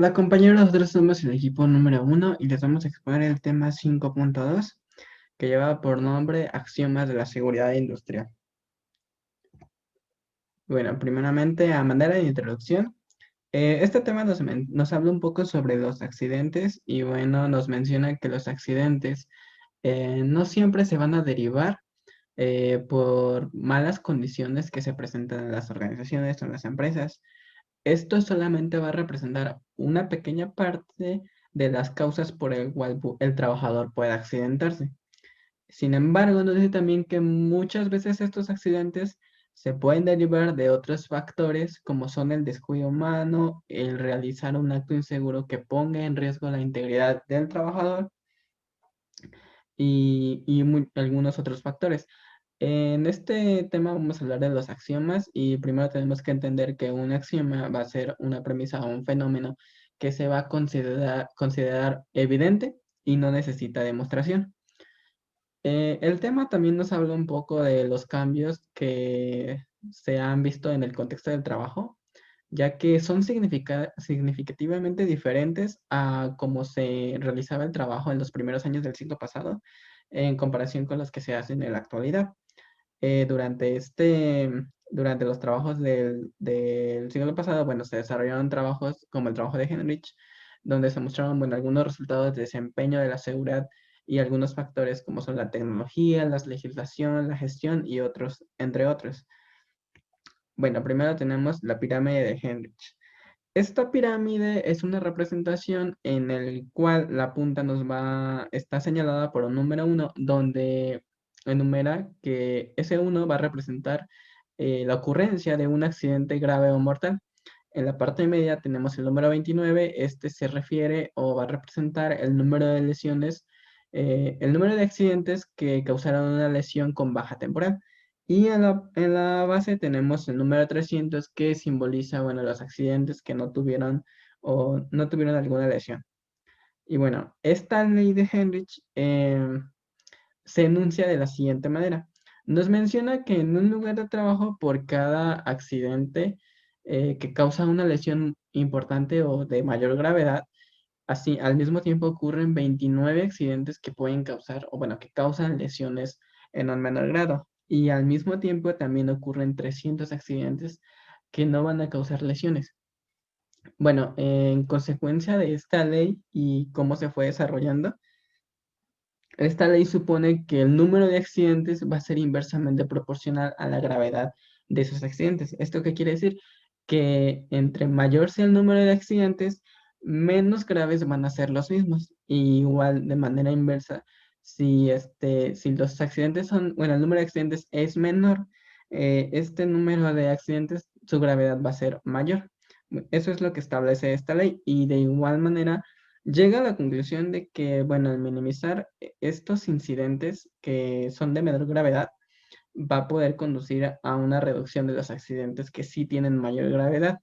La compañera, nosotros somos el equipo número uno y les vamos a exponer el tema 5.2 que lleva por nombre Axiomas de la Seguridad Industrial. Bueno, primeramente, a manera de introducción, este tema nos habla un poco sobre los accidentes y bueno, nos menciona que los accidentes no siempre se van a derivar por malas condiciones que se presentan en las organizaciones o en las empresas. Esto solamente va a representar una pequeña parte de las causas por el cual el trabajador puede accidentarse. Sin embargo, nos dice también que muchas veces estos accidentes se pueden derivar de otros factores como son el descuido humano, el realizar un acto inseguro que ponga en riesgo la integridad del trabajador y algunos otros factores. En este tema vamos a hablar de los axiomas y primero tenemos que entender que un axioma va a ser una premisa o un fenómeno que se va a considerar evidente y no necesita demostración. El tema también nos habla un poco de los cambios que se han visto en el contexto del trabajo, ya que son significativamente diferentes a cómo se realizaba el trabajo en los primeros años del siglo pasado en comparación con los que se hacen en la actualidad. Durante los trabajos del siglo pasado, bueno, se desarrollaron trabajos como el trabajo de Henrich, donde se mostraron, bueno, algunos resultados de desempeño de la seguridad y algunos factores como son la tecnología, la legislación, la gestión y otros, entre otros. Bueno, primero tenemos la pirámide de Henrich. Esta pirámide es una representación en el cual la punta está señalada por un número uno, donde enumera que ese uno va a representar la ocurrencia de un accidente grave o mortal. En la parte media tenemos el número 29, este se refiere o va a representar el número de lesiones, el número de accidentes que causaron una lesión con baja temporal. Y en la base tenemos el número 300 que simboliza, bueno, los accidentes que no tuvieron o no tuvieron alguna lesión. Y bueno, esta ley de Henrich se enuncia de la siguiente manera. Nos menciona que en un lugar de trabajo por cada accidente que causa una lesión importante o de mayor gravedad, así al mismo tiempo ocurren 29 accidentes que pueden causar, o bueno, que causan lesiones en un menor grado. Y al mismo tiempo también ocurren 300 accidentes que no van a causar lesiones. Bueno, en consecuencia de esta ley y cómo se fue desarrollando, esta ley supone que el número de accidentes va a ser inversamente proporcional a la gravedad de esos accidentes. ¿Esto qué quiere decir? Que entre mayor sea el número de accidentes, menos graves van a ser los mismos. Y igual, de manera inversa, si los accidentes son, bueno, el número de accidentes es menor, este número de accidentes, su gravedad va a ser mayor. Eso es lo que establece esta ley. Y de igual manera, llega a la conclusión de que, bueno, al minimizar estos incidentes que son de menor gravedad, va a poder conducir a una reducción de los accidentes que sí tienen mayor gravedad.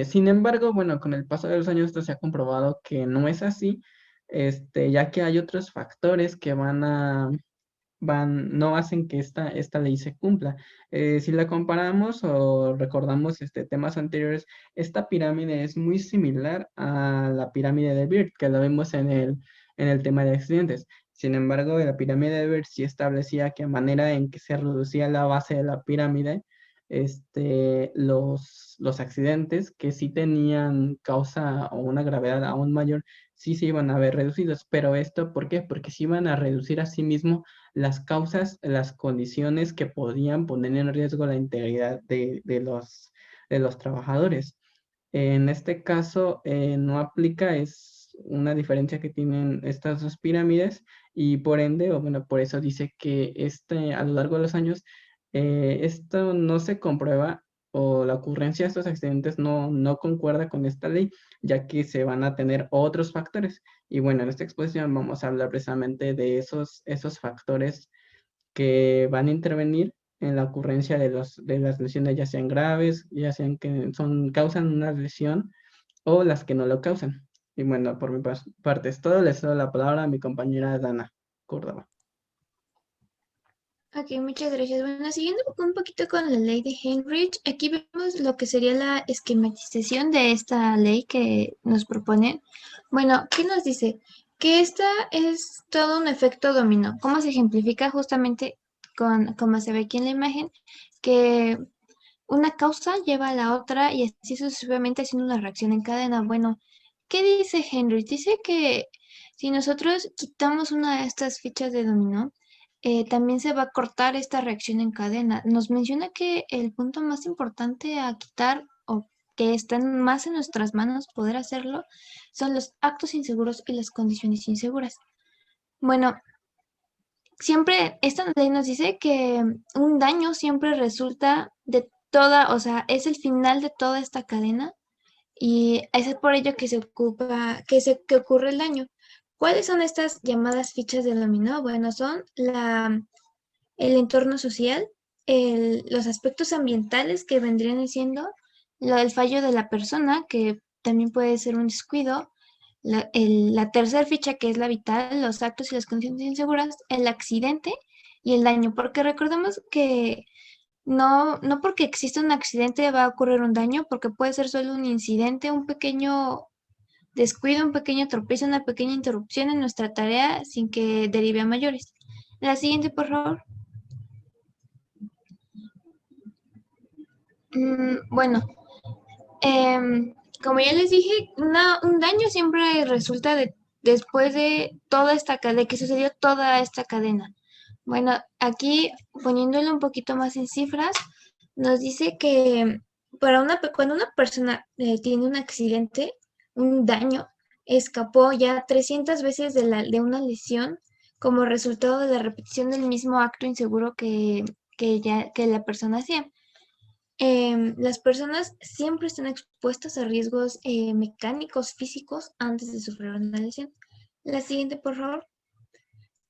Sin embargo, bueno, con el paso de los años esto se ha comprobado que no es así, ya que hay otros factores que no hacen que esta ley se cumpla. Si la comparamos o recordamos temas anteriores, esta pirámide es muy similar a la pirámide de Bird, que la vemos en el tema de accidentes. Sin embargo, la pirámide de Bird sí establecía que a manera en que se reducía la base de la pirámide, los accidentes que sí tenían causa o una gravedad aún mayor, sí se iban a ver reducidos. Pero esto, ¿por qué? Porque se iban a reducir a sí mismo las causas, las condiciones que podían poner en riesgo la integridad de los trabajadores. En este caso, no aplica, es una diferencia que tienen estas dos pirámides y por ende, o bueno, por eso dice que a lo largo de los años, esto no se comprueba o la ocurrencia de estos accidentes no concuerda con esta ley, ya que se van a tener otros factores. Y bueno, en esta exposición vamos a hablar precisamente de esos factores que van a intervenir en la ocurrencia de las lesiones, ya sean graves, ya sean que causan una lesión o las que no lo causan. Y bueno, por mi parte es todo. Les doy la palabra a mi compañera Dana Córdoba. Ok, muchas gracias. Bueno, siguiendo un poquito con la ley de Heinrich, aquí vemos lo que sería la esquematización de esta ley que nos proponen. Bueno, ¿qué nos dice? Que esta es todo un efecto dominó. ¿Cómo se ejemplifica justamente con, como se ve aquí en la imagen? Que una causa lleva a la otra y así sucesivamente haciendo una reacción en cadena. Bueno, ¿qué dice Henry? Dice que si nosotros quitamos una de estas fichas de dominó, también se va a cortar esta reacción en cadena. Nos menciona que el punto más importante a quitar o que están más en nuestras manos poder hacerlo son los actos inseguros y las condiciones inseguras. Bueno, siempre, esta ley nos dice que un daño siempre resulta de toda, o sea, es el final de toda esta cadena y es por ello que se ocupa, que ocurre el daño. ¿Cuáles son estas llamadas fichas de dominó? Bueno, son el entorno social, los aspectos ambientales que vendrían siendo el fallo de la persona, que también puede ser un descuido, la tercera ficha que es la vital, los actos y las condiciones inseguras, el accidente y el daño, porque recordemos que no porque exista un accidente va a ocurrir un daño, porque puede ser solo un incidente, un pequeño descuido, un pequeño tropiezo, una pequeña interrupción en nuestra tarea sin que derive a mayores. La siguiente, por favor. Bueno, como ya les dije, un daño siempre resulta después de toda esta cadena, de que sucedió toda esta cadena. Bueno, aquí poniéndolo un poquito más en cifras, nos dice que cuando una persona tiene un accidente, un daño, escapó ya 300 veces de una lesión como resultado de la repetición del mismo acto inseguro que la persona hacía. Las personas siempre están expuestas a riesgos mecánicos, físicos, antes de sufrir una lesión. La siguiente, por favor.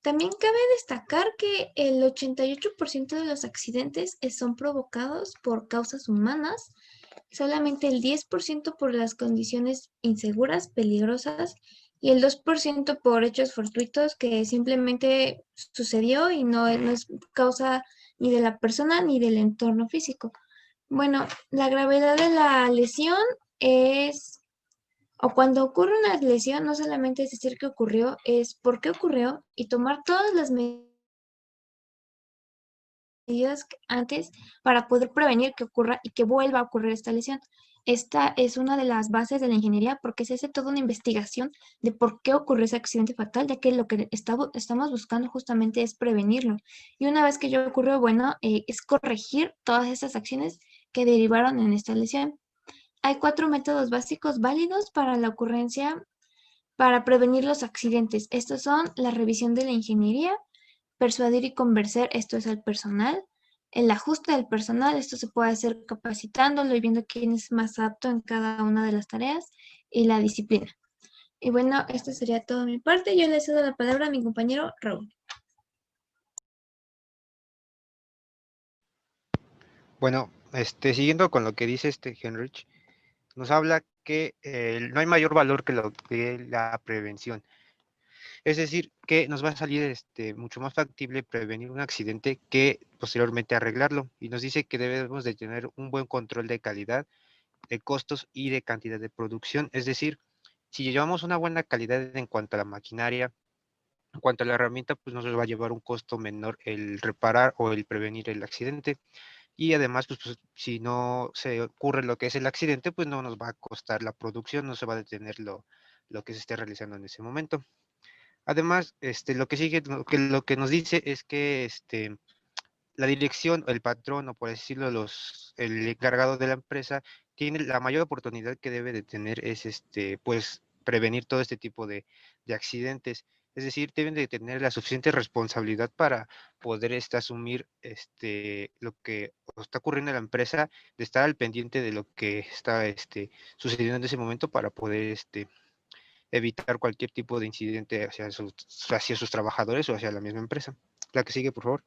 También cabe destacar que el 88% de los accidentes son provocados por causas humanas, solamente el 10% por las condiciones inseguras, peligrosas, y el 2% por hechos fortuitos que simplemente sucedió y no es causa ni de la persona ni del entorno físico. Bueno, la gravedad de la lesión es, o cuando ocurre una lesión, no solamente es decir que ocurrió, es por qué ocurrió y tomar todas las medidas antes para poder prevenir que ocurra y que vuelva a ocurrir esta lesión. Esta es una de las bases de la ingeniería porque se hace toda una investigación de por qué ocurrió ese accidente fatal, ya que lo que estamos buscando justamente es prevenirlo. Y una vez que ya ocurrió, bueno, es corregir todas estas acciones que derivaron en esta lesión. Hay 4 métodos básicos válidos para la ocurrencia, para prevenir los accidentes. Estos son la revisión de la ingeniería, persuadir y convencer, esto es al personal, el ajuste del personal, esto se puede hacer capacitándolo y viendo quién es más apto en cada una de las tareas, y la disciplina. Y bueno, esto sería todo de mi parte. Yo le cedo la palabra a mi compañero Raúl. Bueno, siguiendo con lo que dice Henrich, nos habla que no hay mayor valor que lo que la prevención. Es decir, que nos va a salir mucho más factible prevenir un accidente que posteriormente arreglarlo. Y nos dice que debemos de tener un buen control de calidad, de costos y de cantidad de producción. Es decir, si llevamos una buena calidad en cuanto a la maquinaria, en cuanto a la herramienta, pues nos va a llevar un costo menor el reparar o el prevenir el accidente. Y además, pues, si no se ocurre lo que es el accidente, pues no nos va a costar la producción, no se va a detener lo que se esté realizando en ese momento. Además, lo que sigue, lo que nos dice es que la dirección, el patrón, o por decirlo, el encargado de la empresa, tiene la mayor oportunidad que debe de tener es pues prevenir todo este tipo de accidentes. Es decir, deben de tener la suficiente responsabilidad para poder asumir lo que está ocurriendo en la empresa, de estar al pendiente de lo que está sucediendo en ese momento para poder evitar cualquier tipo de incidente hacia sus trabajadores o hacia la misma empresa. La que sigue, por favor.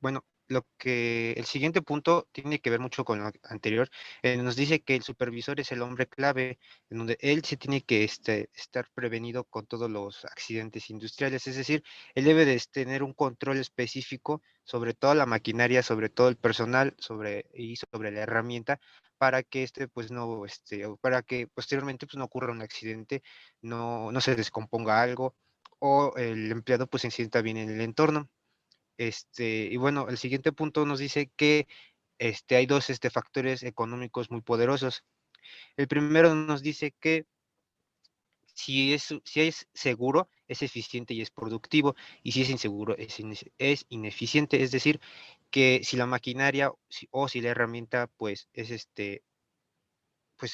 Bueno, el siguiente punto tiene que ver mucho con lo anterior. Nos dice que el supervisor es el hombre clave, en donde él se tiene que estar prevenido con todos los accidentes industriales, es decir, él debe de tener un control específico sobre toda la maquinaria, sobre todo el personal, y sobre la herramienta, para que pues no, o para que posteriormente pues no ocurra un accidente, no se descomponga algo, o el empleado pues se sienta bien en el entorno. Y bueno, el siguiente punto nos dice que hay dos factores económicos muy poderosos. El primero nos dice que si es seguro, es eficiente y es productivo, y si es inseguro, es ineficiente. Es decir, que si la maquinaria o si la herramienta pues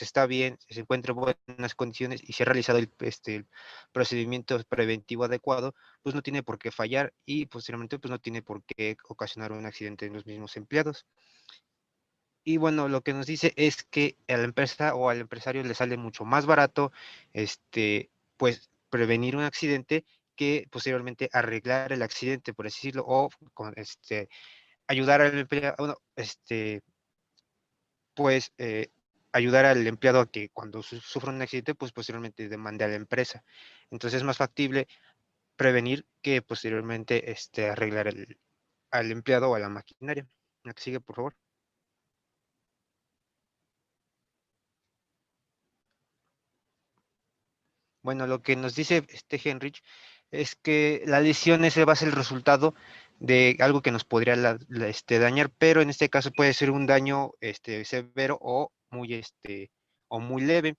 está bien, se encuentra en buenas condiciones y se ha realizado el procedimiento preventivo adecuado, pues no tiene por qué fallar y posteriormente pues no tiene por qué ocasionar un accidente en los mismos empleados. Y bueno, lo que nos dice es que a la empresa o al empresario le sale mucho más barato, pues prevenir un accidente que posteriormente arreglar el accidente, por así decirlo, o ayudar al empleado, bueno, pues ayudar al empleado a que cuando sufra un accidente, pues posteriormente demande a la empresa. Entonces es más factible prevenir que posteriormente arreglar al empleado o a la maquinaria. La que sigue, por favor. Bueno, lo que nos dice Henrich es que la lesión ese va a ser el resultado de algo que nos podría dañar, pero en este caso puede ser un daño severo o muy leve.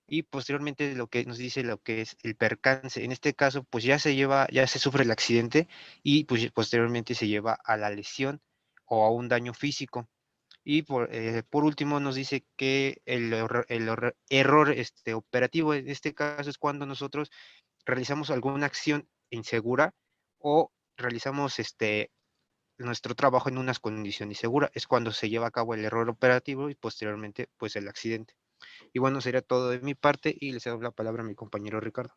Y posteriormente lo que nos dice lo que es el percance. En este caso, pues ya se sufre el accidente y pues posteriormente se lleva a la lesión o a un daño físico. Y por último nos dice que error operativo, en este caso es cuando nosotros realizamos alguna acción insegura o realizamos nuestro trabajo en unas condiciones seguras. Es cuando se lleva a cabo el error operativo y posteriormente pues el accidente. Y bueno, sería todo de mi parte y les doy la palabra a mi compañero Ricardo.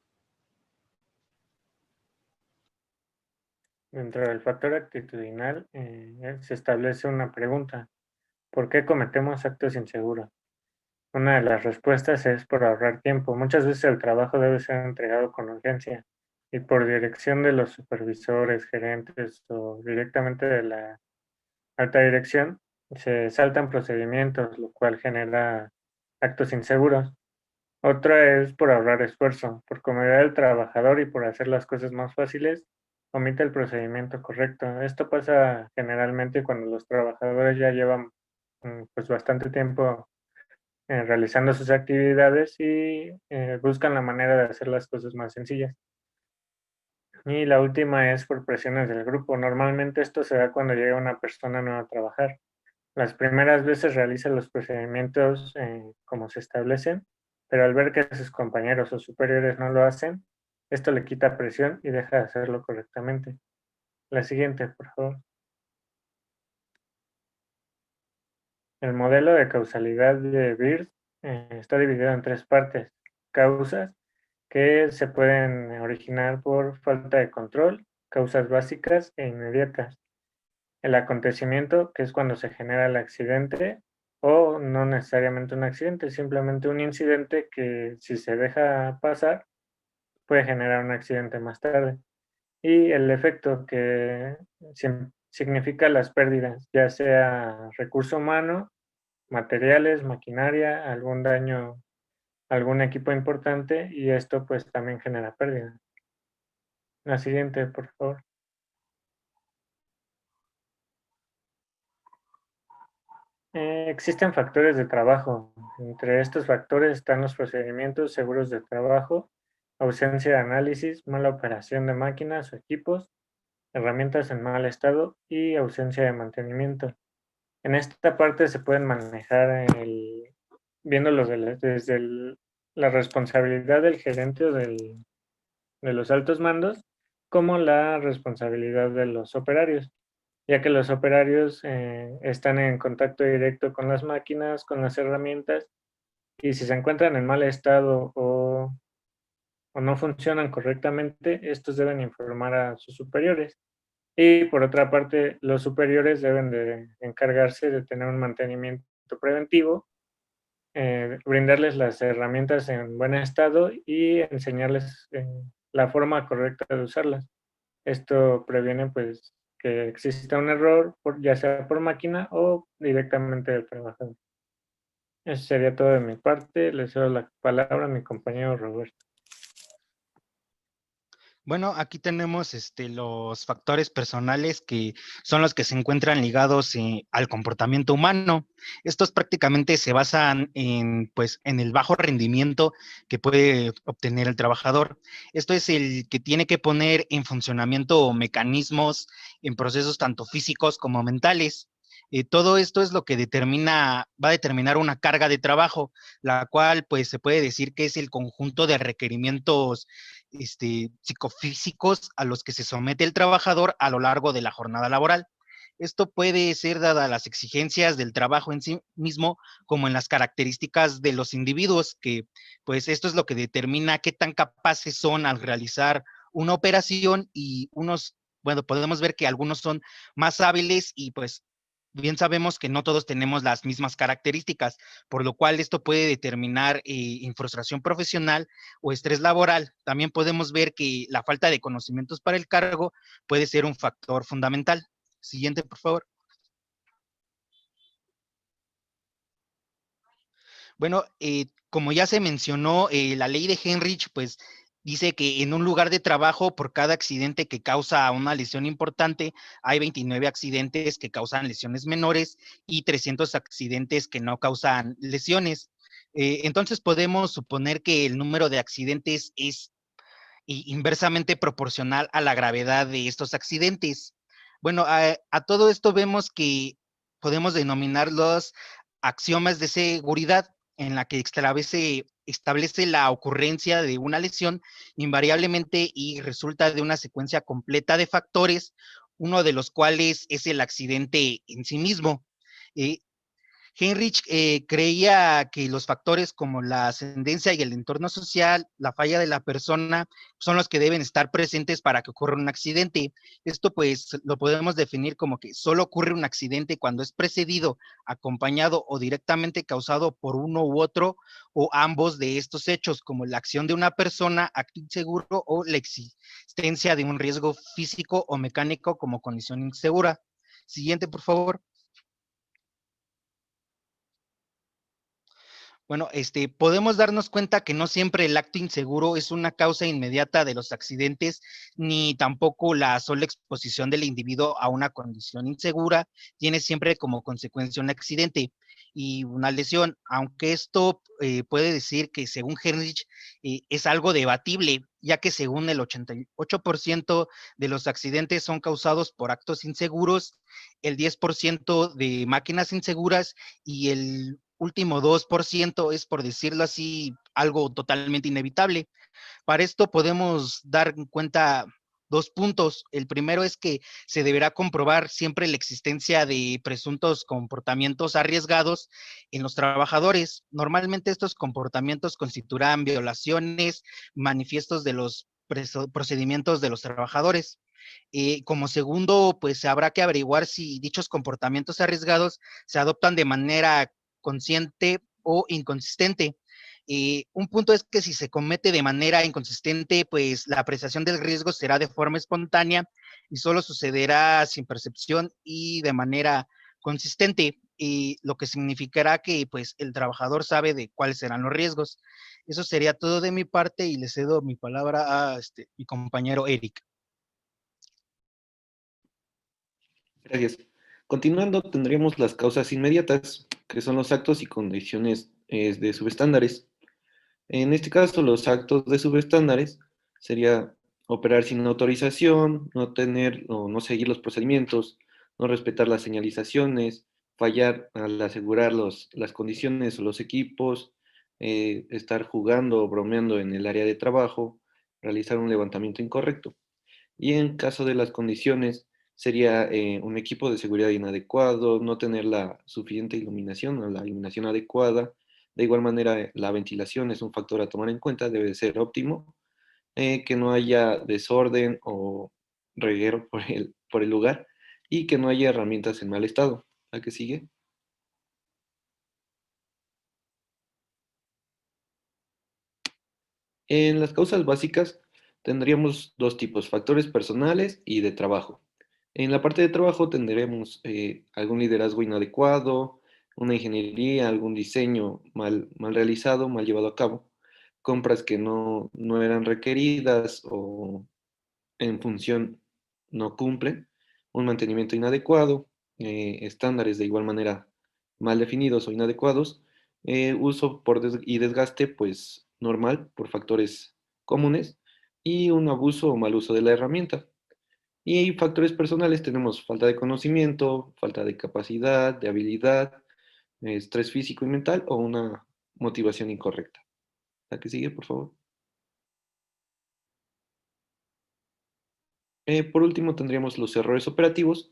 Dentro del factor actitudinal se establece una pregunta: ¿por qué cometemos actos inseguros? Una de las respuestas es por ahorrar tiempo. Muchas veces el trabajo debe ser entregado con urgencia y por dirección de los supervisores, gerentes o directamente de la alta dirección se saltan procedimientos, lo cual genera actos inseguros. Otra es por ahorrar esfuerzo, por comodidad del trabajador y por hacer las cosas más fáciles, omite el procedimiento correcto. Esto pasa generalmente cuando los trabajadores ya llevan pues bastante tiempo realizando sus actividades y buscan la manera de hacer las cosas más sencillas. Y la última es por presiones del grupo. Normalmente esto se da cuando llega una persona nueva a trabajar. Las primeras veces realiza los procedimientos como se establecen, pero al ver que sus compañeros o superiores no lo hacen, esto le quita presión y deja de hacerlo correctamente. La siguiente, por favor. El modelo de causalidad de Beard está dividido en tres partes: causas, que se pueden originar por falta de control, causas básicas e inmediatas. El acontecimiento, que es cuando se genera el accidente, o no necesariamente un accidente, simplemente un incidente que si se deja pasar puede generar un accidente más tarde. Y el efecto, que significa las pérdidas, ya sea recurso humano, materiales, maquinaria, algún daño, algún equipo importante, y esto pues también genera pérdidas. La siguiente, por favor. Existen factores de trabajo. Entre estos factores están los procedimientos seguros de trabajo, ausencia de análisis, mala operación de máquinas o equipos, herramientas en mal estado y ausencia de mantenimiento. En esta parte se pueden manejar viéndolo desde la responsabilidad del gerente o de los altos mandos, como la responsabilidad de los operarios, ya que los operarios están en contacto directo con las máquinas, con las herramientas, y si se encuentran en mal estado o no funcionan correctamente, estos deben informar a sus superiores. Y por otra parte, los superiores deben de encargarse de tener un mantenimiento preventivo, brindarles las herramientas en buen estado y enseñarles la forma correcta de usarlas. Esto previene pues que exista un error, ya sea por máquina o directamente del trabajador. Eso sería todo de mi parte. Le cedo la palabra a mi compañero Roberto. Bueno, aquí tenemos los factores personales que son los que se encuentran ligados al comportamiento humano. Estos prácticamente se basan pues, en el bajo rendimiento que puede obtener el trabajador. Esto es el que tiene que poner en funcionamiento mecanismos en procesos tanto físicos como mentales. Todo esto es lo que va a determinar una carga de trabajo, la cual pues se puede decir que es el conjunto de requerimientos psicofísicos a los que se somete el trabajador a lo largo de la jornada laboral. Esto puede ser dada las exigencias del trabajo en sí mismo, como en las características de los individuos, que pues esto es lo que determina qué tan capaces son al realizar una operación y bueno, podemos ver que algunos son más hábiles y pues bien sabemos que no todos tenemos las mismas características, por lo cual esto puede determinar frustración profesional o estrés laboral. También podemos ver que la falta de conocimientos para el cargo puede ser un factor fundamental. Siguiente, por favor. Bueno, como ya se mencionó, la ley de Henrich, pues dice que en un lugar de trabajo, por cada accidente que causa una lesión importante, hay 29 accidentes que causan lesiones menores y 300 accidentes que no causan lesiones. Entonces podemos suponer que el número de accidentes es inversamente proporcional a la gravedad de estos accidentes. Bueno, a todo esto vemos que podemos denominar los axiomas de seguridad, en la que establece la ocurrencia de una lesión invariablemente y resulta de una secuencia completa de factores, uno de los cuales es el accidente en sí mismo. Eh, Heinrich creía que los factores como la ascendencia y el entorno social, la falla de la persona, son los que deben estar presentes para que ocurra un accidente. Esto pues lo podemos definir como que solo ocurre un accidente cuando es precedido, acompañado o directamente causado por uno u otro o ambos de estos hechos, como la acción de una persona, acto inseguro o la existencia de un riesgo físico o mecánico como condición insegura. Siguiente, por favor. Bueno, podemos darnos cuenta que no siempre el acto inseguro es una causa inmediata de los accidentes, ni tampoco la sola exposición del individuo a una condición insegura tiene siempre como consecuencia un accidente y una lesión, aunque esto puede decir que según Heinrich es algo debatible, ya que según el 88% de los accidentes son causados por actos inseguros, el 10% de máquinas inseguras y el último 2% es, por decirlo así, algo totalmente inevitable. Para esto podemos dar en cuenta dos puntos. El primero es que se deberá comprobar siempre la existencia de presuntos comportamientos arriesgados en los trabajadores. Normalmente estos comportamientos constituirán violaciones, manifiestos de los procedimientos de los trabajadores. Como segundo, pues habrá que averiguar si dichos comportamientos arriesgados se adoptan de manera consciente o inconsistente. Un punto es que si se comete de manera inconsistente, pues la apreciación del riesgo será de forma espontánea y solo sucederá sin percepción y de manera consistente, lo que significará que pues el trabajador sabe de cuáles serán los riesgos. Eso sería todo de mi parte y le cedo mi palabra a mi compañero Eric. Gracias. Continuando, tendríamos las causas inmediatas, que son los actos y condiciones de subestándares. En este caso, los actos de subestándares sería operar sin autorización, no tener o no seguir los procedimientos, no respetar las señalizaciones, fallar al asegurar las condiciones o los equipos, estar jugando o bromeando en el área de trabajo, realizar un levantamiento incorrecto. Y en caso de las condiciones, sería un equipo de seguridad inadecuado, no tener la suficiente iluminación o la iluminación adecuada. De igual manera, la ventilación es un factor a tomar en cuenta, debe de ser óptimo, que no haya desorden o reguero por el lugar y que no haya herramientas en mal estado. ¿La que sigue? En las causas básicas tendríamos dos tipos, factores personales y de trabajo. En la parte de trabajo tendremos algún liderazgo inadecuado, una ingeniería, algún diseño mal realizado, mal llevado a cabo, compras que no eran requeridas o en función no cumplen, un mantenimiento inadecuado, estándares de igual manera mal definidos o inadecuados, uso y desgaste pues normal por factores comunes y un abuso o mal uso de la herramienta. Y factores personales tenemos falta de conocimiento, falta de capacidad, de habilidad, estrés físico y mental o una motivación incorrecta. La que sigue, por favor. Por último, tendríamos los errores operativos,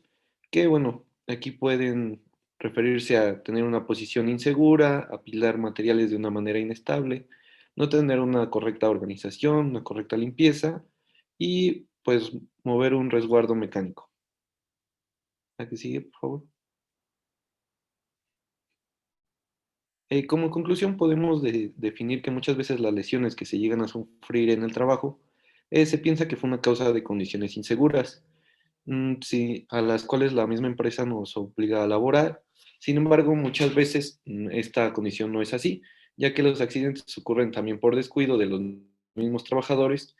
que bueno, aquí pueden referirse a tener una posición insegura, apilar materiales de una manera inestable, no tener una correcta organización, una correcta limpieza y pues mover un resguardo mecánico. ¿La que sigue, por favor? Como conclusión, podemos definir que muchas veces las lesiones que se llegan a sufrir en el trabajo se piensa que fue una causa de condiciones inseguras, sí, a las cuales la misma empresa nos obliga a laborar. Sin embargo, muchas veces esta condición no es así, ya que los accidentes ocurren también por descuido de los mismos trabajadores,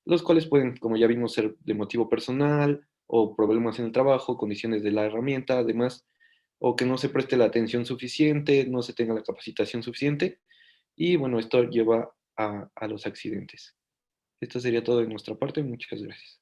los cuales pueden, como ya vimos, ser de motivo personal o problemas en el trabajo, condiciones de la herramienta, además, o que no se preste la atención suficiente, no se tenga la capacitación suficiente, y bueno, esto lleva a los accidentes. Esto sería todo de nuestra parte. Muchas gracias.